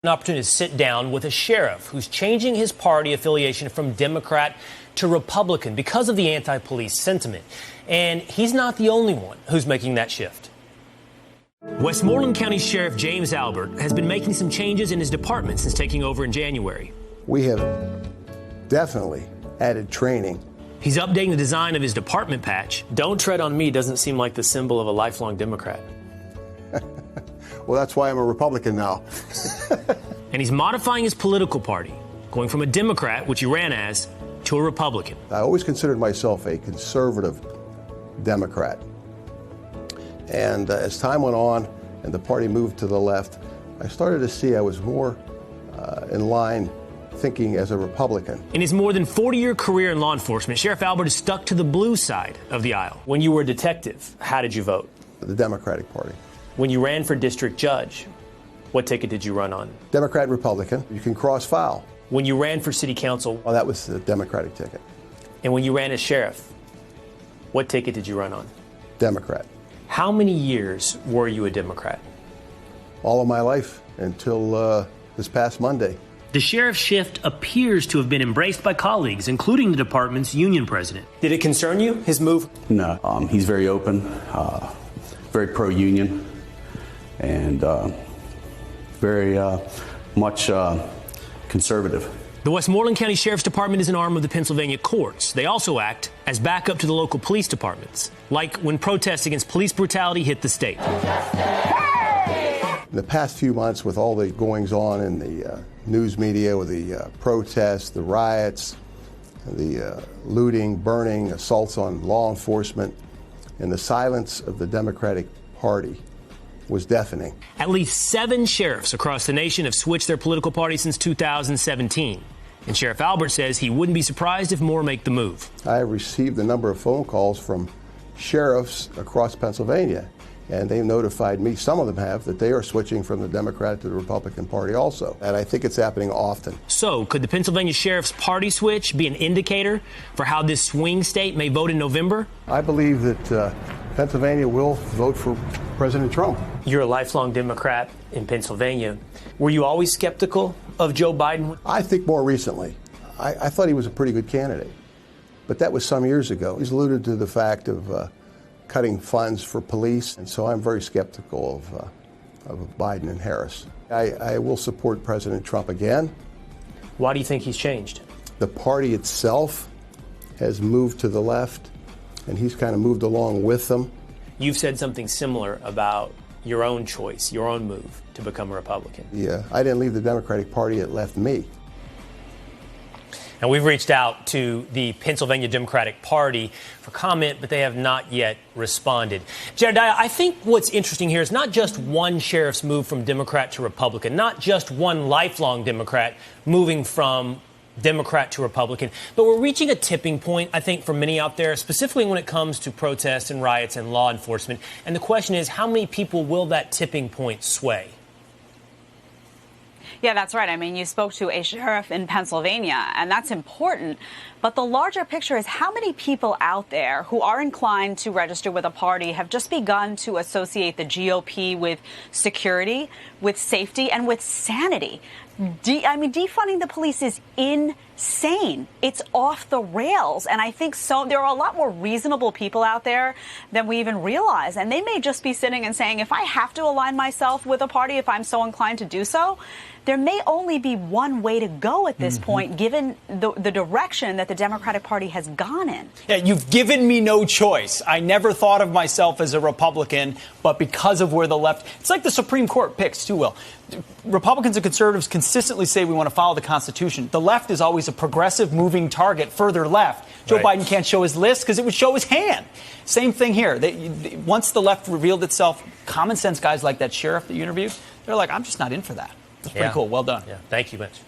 An opportunity to sit down with a sheriff who's changing his party affiliation from Democrat to Republican because of the anti-police sentiment. And he's not the only one who's making that shift. Westmoreland County Sheriff James Albert has been making some changes in his department since taking over in January. We have definitely added training. He's updating the design of his department patch. "Don't tread on me" doesn't seem like the symbol of a lifelong Democrat. Well, that's why I'm a Republican now. And he's modifying his political party, going from a Democrat, which he ran as, to a Republican. I always considered myself a conservative Democrat. And as time went on and the party moved to the left, I started to see I was more in line thinking as a Republican. In his more than 40-year career in law enforcement, Sheriff Albert is stuck to the blue side of the aisle. When you were a detective, how did you vote? The Democratic Party. When you ran for district judge, what ticket did you run on? Democrat and Republican. You can cross-file. When you ran for city council? Well, that was the Democratic ticket. And when you ran as sheriff, what ticket did you run on? Democrat. How many years were you a Democrat? All of my life until this past Monday. The sheriff's shift appears to have been embraced by colleagues, including the department's union president. Did it concern you, his move? No. He's very open, very pro-union, and very much conservative. The Westmoreland County Sheriff's Department is an arm of the Pennsylvania courts. They also act as backup to the local police departments, like when protests against police brutality hit the state. In the past few months, with all the goings-on in the news media, with the protests, the riots, the looting, burning, assaults on law enforcement, and the silence of the Democratic Party was deafening. At least 7 sheriffs across the nation have switched their political party since 2017. And Sheriff Albert says he wouldn't be surprised if more make the move. I have received a number of phone calls from sheriffs across Pennsylvania, and they've notified me, some of them have, that they are switching from the Democrat to the Republican Party also. And I think it's happening often. So could the Pennsylvania Sheriff's party switch be an indicator for how this swing state may vote in November? I believe that Pennsylvania will vote for President Trump. You're a lifelong Democrat in Pennsylvania. Were you always skeptical of Joe Biden? I think more recently. I thought he was a pretty good candidate, but that was some years ago. He's alluded to the fact of cutting funds for police, and so I'm very skeptical of Biden and Harris. I will support President Trump again. Why do you think he's changed? The party itself has moved to the left, and he's kind of moved along with them. You've said something similar about your own choice, your own move to become a Republican. Yeah, I didn't leave the Democratic Party, it left me. And we've reached out to the Pennsylvania Democratic Party for comment, but they have not yet responded. Jedediah, I think what's interesting here is not just one sheriff's move from Democrat to Republican, not just one lifelong Democrat moving from Democrat to Republican, but we're reaching a tipping point, I think, for many out there, specifically when it comes to protests and riots and law enforcement. And the question is, how many people will that tipping point sway? Yeah, that's right. I mean, you spoke to a sheriff in Pennsylvania, and that's important. But the larger picture is how many people out there who are inclined to register with a party have just begun to associate the GOP with security, with safety, and with sanity. Defunding the police is insane. It's off the rails. And I think there are a lot more reasonable people out there than we even realize. And they may just be sitting and saying, if I have to align myself with a party, if I'm so inclined to do so, there may only be one way to go at this point, given the direction that the Democratic Party has gone in. Yeah, you've given me no choice. I never thought of myself as a Republican, but because of where the left, it's like the Supreme Court picks, too, Will. Republicans and conservatives consistently say we want to follow the Constitution. The left is always a progressive moving target further left. Joe Biden can't show his list because it would show his hand. Same thing here. Once the left revealed itself, common sense guys like that sheriff that you interviewed, they're like, I'm just not in for that. It's pretty cool. Well done. Yeah. Thank you, Mitch.